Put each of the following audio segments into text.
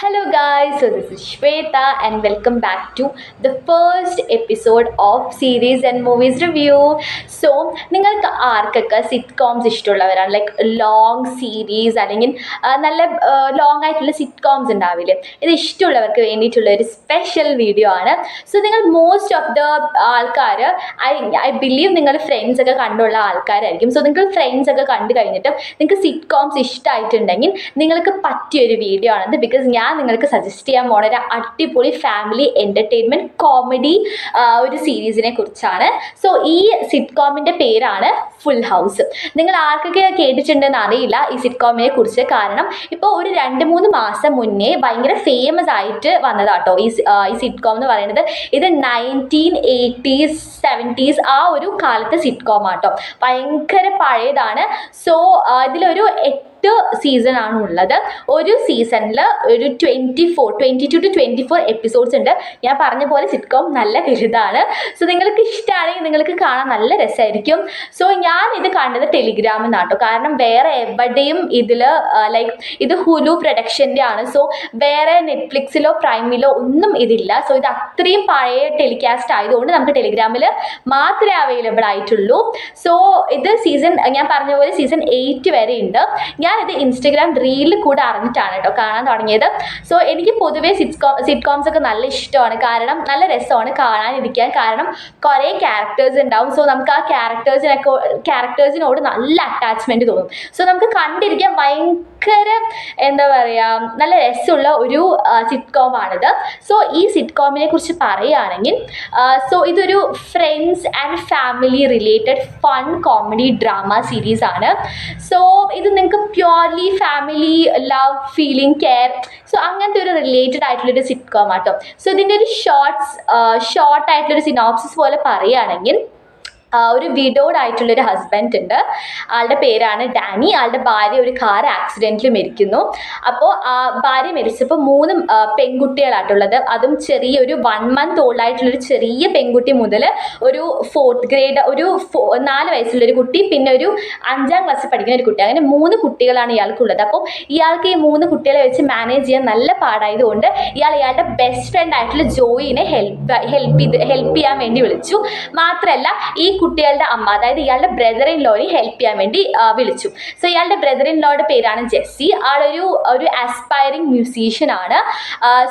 Hello guys, so this is Shweta and welcome back to the first episode of series and movies review. So നിങ്ങൾക്ക് ആർക്കൊക്കെ സിറ്റ്കോംസ് ഇഷ്ടമുള്ളവരാണ്, like long series അല്ലെങ്കിൽ നല്ല long ആയിട്ടുള്ള സിറ്റ്കോംസ് ഉണ്ടാവില്ലേ, ഇത് ഇഷ്ടമുള്ളവർക്ക് വേണ്ടിയിട്ടുള്ള ഒരു സ്പെഷ്യൽ വീഡിയോ ആണ്. സോ നിങ്ങൾ മോസ്റ്റ് ഓഫ് ദ ആൾക്കാർ ഐ ബിലീവ് നിങ്ങൾ ഫ്രണ്ട്സ് ഒക്കെ കണ്ടുള്ള ആൾക്കാരായിരിക്കും. സോ നിങ്ങൾ ഫ്രണ്ട്സ് ഒക്കെ കണ്ടു കഴിഞ്ഞിട്ട് നിങ്ങൾക്ക് സിറ്റ്കോംസ് ഇഷ്ടമായിട്ടുണ്ടെങ്കിൽ നിങ്ങൾക്ക് പറ്റിയൊരു വീഡിയോ ആണത്. ബിക്കോസ് ഞാൻ നിങ്ങൾക്ക് സജസ്റ്റ് ചെയ്യാൻ പോണ ഒരു അടിപൊളി ഫാമിലി എൻ്റർടൈൻമെൻറ്റ് കോമഡി ഒരു സീരീസിനെ കുറിച്ചാണ്. സോ ഈ സിറ്റ്കോമിൻ്റെ പേരാണ് ഫുൾ ഹൗസ്. നിങ്ങൾ ആർക്കൊക്കെ കേട്ടിട്ടുണ്ടെന്ന് അറിയില്ല ഈ സിറ്റ്കോമിനെ കുറിച്ച്. കാരണം ഇപ്പോൾ ഒരു 2-3 മാസം മുന്നേ ഭയങ്കര ഫേമസ് ആയിട്ട് വന്നതാട്ടോ ഈ സിറ്റ്കോം എന്ന് പറയുന്നത്. ഇത് 1980s 70s ആ ഒരു കാലത്തെ സിറ്റ്കോം ആട്ടോ, ഭയങ്കര പഴയതാണ്. സോ ഇതിലൊരു 8 സീസൺ ആണ് ഉള്ളത്. ഒരു സീസണിൽ ഒരു 22 to 24 എപ്പിസോഡ്സ് ഉണ്ട്. ഞാൻ പറഞ്ഞ പോലെ സിറ്റ്കോം നല്ല വലുതാണ്. സോ നിങ്ങൾക്ക് ഇഷ്ടമാണെങ്കിൽ നിങ്ങൾക്ക് കാണാൻ നല്ല രസമായിരിക്കും. സോ ഞാൻ ഇത് കണ്ടത് ടെലിഗ്രാമിൽ നിന്നാട്ടോ. കാരണം വേറെ എവിടെയും ഇതിൽ ലൈക്ക് ഇത് ഹുലു പ്രൊഡക്ഷൻ്റെ ആണ്. സോ വേറെ നെറ്റ്ഫ്ലിക്സിലോ പ്രൈമിലോ ഒന്നും ഇതില്ല. സോ ഇത് അത്രയും പഴയ ടെലികാസ്റ്റ് ആയതുകൊണ്ട് നമുക്ക് ടെലിഗ്രാമിൽ മാത്രമേ അവൈലബിൾ ആയിട്ടുള്ളൂ. സോ ഇത് ഞാൻ പറഞ്ഞ പോലെ സീസൺ 8 വരെ ഉണ്ട്. ഞാനിത് ഇൻസ്റ്റഗ്രാം റീലിൽ കൂടെ അറിഞ്ഞിട്ടാണ് കേട്ടോ കാണാൻ തുടങ്ങിയത്. സോ എനിക്ക് പൊതുവേ സിറ്റ്കോംസ് ഒക്കെ നല്ല ഇഷ്ടമാണ്. കാരണം നല്ല രസമാണ് കാണാനിരിക്കാൻ. കാരണം കുറേ ക്യാരക്ടേഴ്സ് ഉണ്ടാവും. സോ നമുക്ക് ആ ക്യാരക്ടേഴ്സിനോട് നല്ല അറ്റാച്ച്മെൻറ്റ് തോന്നും. സോ നമുക്ക് കണ്ടിരിക്കാൻ ഭയങ്കര എന്താ പറയുക, നല്ല രസമുള്ള ഒരു സിറ്റ്കോമാണിത്. സോ ഈ സിറ്റ്കോമിനെ കുറിച്ച് പറയുകയാണെങ്കിൽ സോ ഇതൊരു friends and family related fun comedy drama series ആണ്. സോ ഇത് നിങ്ങൾക്ക് purely family love feeling care so അങ്ങനത്തെ ഒരു റിലേറ്റഡ് ആയിട്ടുള്ളൊരു സിറ്റ്കോം ആട്ടോ. സോ ഇതിൻ്റെ ഒരു ഷോർട്ട് ആയിട്ടുള്ളൊരു സിനോപ്സിസ് പോലെ പറയുകയാണെങ്കിൽ ഒരു വിഡോഡ് ആയിട്ടുള്ളൊരു ഹസ്ബൻഡ് ഉണ്ട്. ആളുടെ പേരാണ് ഡാനി. ആളുടെ ഭാര്യ ഒരു കാർ ആക്സിഡൻറ്റിൽ മരിക്കുന്നു. അപ്പോൾ ഭാര്യ മരിച്ചപ്പോൾ 3 പെൺകുട്ടികളായിട്ടുള്ളത്. അതും ചെറിയൊരു 1 month ഓൾഡായിട്ടുള്ളൊരു ചെറിയ പെൺകുട്ടി മുതൽ ഒരു 4th grade ഒരു 4 വയസ്സുള്ളൊരു കുട്ടി, പിന്നെ ഒരു 5ാം ക്ലാസ്സിൽ പഠിക്കുന്ന ഒരു കുട്ടി, അങ്ങനെ 3 കുട്ടികളാണ് ഇയാൾക്കുള്ളത്. അപ്പോൾ ഇയാൾക്ക് ഈ 3 കുട്ടികളെ വെച്ച് മാനേജ് ചെയ്യാൻ നല്ല പാടായതുകൊണ്ട് ഇയാളുടെ ബെസ്റ്റ് ഫ്രണ്ട് ആയിട്ടുള്ള ജോയിനെ ഹെൽപ്പ് ചെയ്യാൻ വേണ്ടി വിളിച്ചു. മാത്രമല്ല ഈ കുട്ടികളുടെ അമ്മ, അതായത് ഇയാളുടെ ബ്രദർ ഇൻ ലോയെ ഹെൽപ്പ് ചെയ്യാൻ വേണ്ടി വിളിച്ചു. സോ ഇയാളുടെ ബ്രദർ ഇൻ ലോയുടെ പേരാണ് ജെസ്സി. ആളൊരു ആസ്പയറിംഗ് മ്യൂസീഷ്യൻ ആണ്.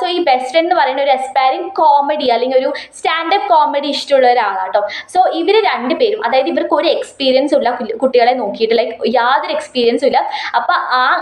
സോ ഈ ബെസ്റ്റ് ഫ്രണ്ട് എന്ന് പറയുന്ന ഒരു ആസ്പയറിംഗ് കോമഡി അല്ലെങ്കിൽ ഒരു സ്റ്റാൻഡപ്പ് കോമഡി ഇഷ്ടമുള്ള ഒരാളാട്ടോ. സോ ഇവർ 2 പേരും, അതായത് ഇവർക്ക് ഒരു എക്സ്പീരിയൻസ് ഉള്ള കുട്ടികളെ നോക്കിയിട്ട് ലൈക്ക് യാതൊരു എക്സ്പീരിയൻസും ഇല്ല. അപ്പോൾ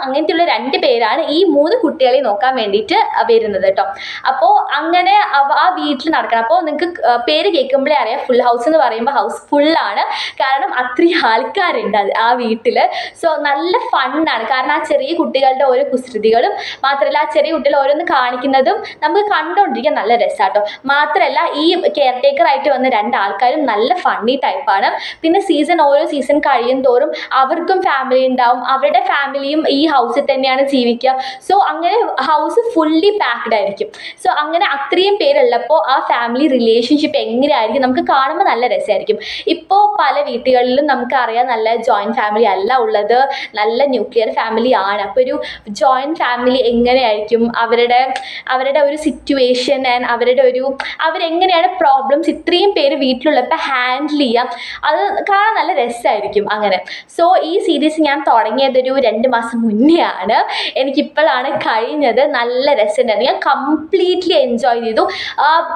അങ്ങനത്തെയുള്ള 2 പേരാണ് ഈ 3 കുട്ടികളെ നോക്കാൻ വേണ്ടിയിട്ട് വരുന്നത് കേട്ടോ. അപ്പോൾ അങ്ങനെ ആ വീട്ടിൽ നടക്കണം. അപ്പോൾ നിങ്ങൾക്ക് പേര് കേൾക്കുമ്പോഴേ അറിയാം, ഫുൾ ഹൗസ് എന്ന് പറയുമ്പോൾ ഹൗസ് ഫുള്ളാണ്. കാരണം അത്രയും ആൾക്കാരുണ്ട് ആ വീട്ടിൽ. സോ നല്ല ഫണ്ണാണ്. കാരണം ആ ചെറിയ കുട്ടികളുടെ ഓരോ കുസൃതികളും മാത്രമല്ല ആ ചെറിയ കുട്ടികൾ ഓരോന്ന് കാണിക്കുന്നതും നമുക്ക് കണ്ടുകൊണ്ടിരിക്കാൻ നല്ല രസമാട്ടോ. മാത്രമല്ല ഈ കെയർ ടേക്കർ ആയിട്ട് വന്ന 2 ആൾക്കാരും നല്ല ഫണ്ണി ടൈപ്പാണ്. പിന്നെ ഓരോ സീസൺ കഴിയും തോറും അവർക്കും ഫാമിലി ഉണ്ടാവും. അവരുടെ ഫാമിലിയും ഈ ഹൗസിൽ തന്നെയാണ് ജീവിക്കുക. സോ അങ്ങനെ ഹൗസ് ഫുള്ളി പാക്ഡ് ആയിരിക്കും. സോ അങ്ങനെ അത്രയും പേരുള്ളപ്പോൾ ആ ഫാമിലി റിലേഷൻഷിപ്പ് എങ്ങനെയായിരിക്കും നമുക്ക് കാണുമ്പോൾ നല്ല രസമായിരിക്കും. ഇപ്പോൾ പല വീട്ടുകളിലും നമുക്കറിയാം നല്ല ജോയിൻറ്റ് ഫാമിലി അല്ല ഉള്ളത്, നല്ല ന്യൂക്ലിയർ ഫാമിലി ആണ്. അപ്പോൾ ഒരു ജോയിൻറ്റ് ഫാമിലി എങ്ങനെയായിരിക്കും, അവരുടെ ഒരു സിറ്റുവേഷൻ ആൻഡ് അവരെങ്ങനെയാണ് പ്രോബ്ലംസ് ഇത്രയും പേര് വീട്ടിലുള്ളപ്പോൾ ഹാൻഡിൽ ചെയ്യാം, അത് കാണാൻ നല്ല രസമായിരിക്കും അങ്ങനെ. സോ ഈ സീരീസ് ഞാൻ തുടങ്ങിയതൊരു 2 മാസം മുന്നേ ആണ്. എനിക്കിപ്പോഴാണ് കഴിഞ്ഞത്. നല്ല രസമുണ്ടായിരുന്നു. ഞാൻ കംപ്ലീറ്റ്ലി എൻജോയ് ചെയ്തു.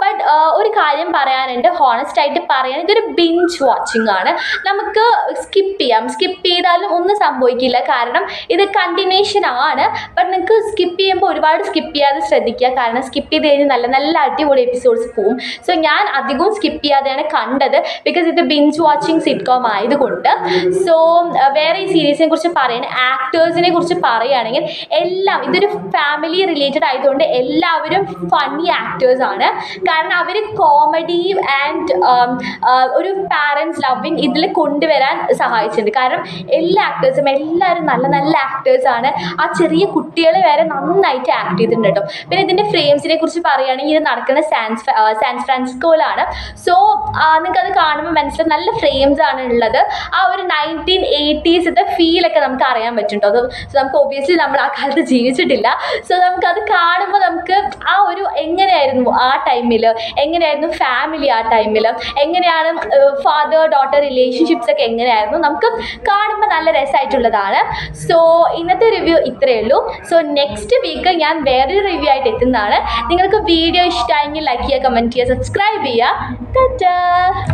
ബട്ട് ഒരു കാര്യം പറയാനുണ്ട്, ഹോണസ്റ്റ് ആയിട്ട് പറയാൻ, ഇതൊരു ബിഞ്ച് വാച്ചിങ് ആണ്. നമുക്ക് സ്കിപ്പ് ചെയ്താലും ഒന്നും സംഭവിക്കില്ല. കാരണം ഇത് കണ്ടിന്യൂഷൻ ആണ്. ബട്ട് നിങ്ങൾക്ക് സ്കിപ്പ് ചെയ്യുമ്പോൾ ഒരുപാട് സ്കിപ്പ് ചെയ്യാതെ ശ്രദ്ധിക്കുക. കാരണം സ്കിപ്പ് ചെയ്ത് കഴിഞ്ഞാൽ നല്ല നല്ല അടിപൊളി എപ്പിസോഡ്സ് പോവും. സോ ഞാൻ അധികവും സ്കിപ്പ് ചെയ്യാതെയാണ് കണ്ടത്, ബിക്കോസ് ഇത് ബിഞ്ച് വാച്ചിങ് സിറ്റ്കോം ആയതുകൊണ്ട്. സോ വേറെ ഈ സീരീസിനെ കുറിച്ച് ആക്ടേഴ്സിനെ കുറിച്ച് പറയുകയാണെങ്കിൽ എല്ലാം ഇതൊരു ഫാമിലി റിലേറ്റഡ് ആയതുകൊണ്ട് എല്ലാവരും ഫണ്ണി ആക്ടേഴ്സ് ആണ്. കാരണം അവർ കോമഡി ആൻഡ് ഒരു പാരൻസ് ലവിങ് ഇതിൽ കൊണ്ടുവരാൻ സഹായിച്ചിട്ടുണ്ട്. കാരണം എല്ലാവരും നല്ല നല്ല ആക്ടേഴ്സാണ്. ആ ചെറിയ കുട്ടികൾ വരെ നന്നായിട്ട് ആക്ട് ചെയ്തിട്ടുണ്ട് കേട്ടോ. പിന്നെ ഇതിൻ്റെ ഫ്രെയിംസിനെ കുറിച്ച് പറയുകയാണെങ്കിൽ ഇത് നടക്കുന്ന സാൻ ഫ്രാൻസിസ്കോയിലാണ്. സോ നിങ്ങൾക്കത് കാണുമ്പോൾ മനസ്സിലാവും നല്ല ഫ്രെയിംസ് ആണ് ഉള്ളത്. ആ ഒരു 1980s ഫീലൊക്കെ നമുക്ക് അറിയാൻ പറ്റും കേട്ടോ. സോ നമുക്ക് ഒബ്വിയസ്ലി നമ്മൾ ആ കാലത്ത് ജീവിച്ചിട്ടില്ല. സോ നമുക്കത് കാണുമ്പോൾ ആ ടൈമിൽ, എങ്ങനെയായിരുന്നു ഫാമിലി ആ ടൈമിൽ, എങ്ങനെയാണ് ഫാദർ ഡോട്ടർ റിലേഷൻഷിപ്സ് ഒക്കെ എങ്ങനെയായിരുന്നു, നമുക്ക് കാണുമ്പോൾ നല്ല രസമായിട്ടുള്ളതാണ്. സോ ഇന്നത്തെ റിവ്യൂ ഇത്രയേ ഉള്ളൂ. സോ നെക്സ്റ്റ് വീക്ക് ഞാൻ വേറൊരു റിവ്യൂ ആയിട്ട് എത്തുന്നതാണ്. നിങ്ങൾക്ക് വീഡിയോ ഇഷ്ടമായെങ്കിൽ ലൈക്ക് ചെയ്യുക, കമൻറ്റ് ചെയ്യുക, സബ്സ്ക്രൈബ് ചെയ്യുക. ടാറ്റാ.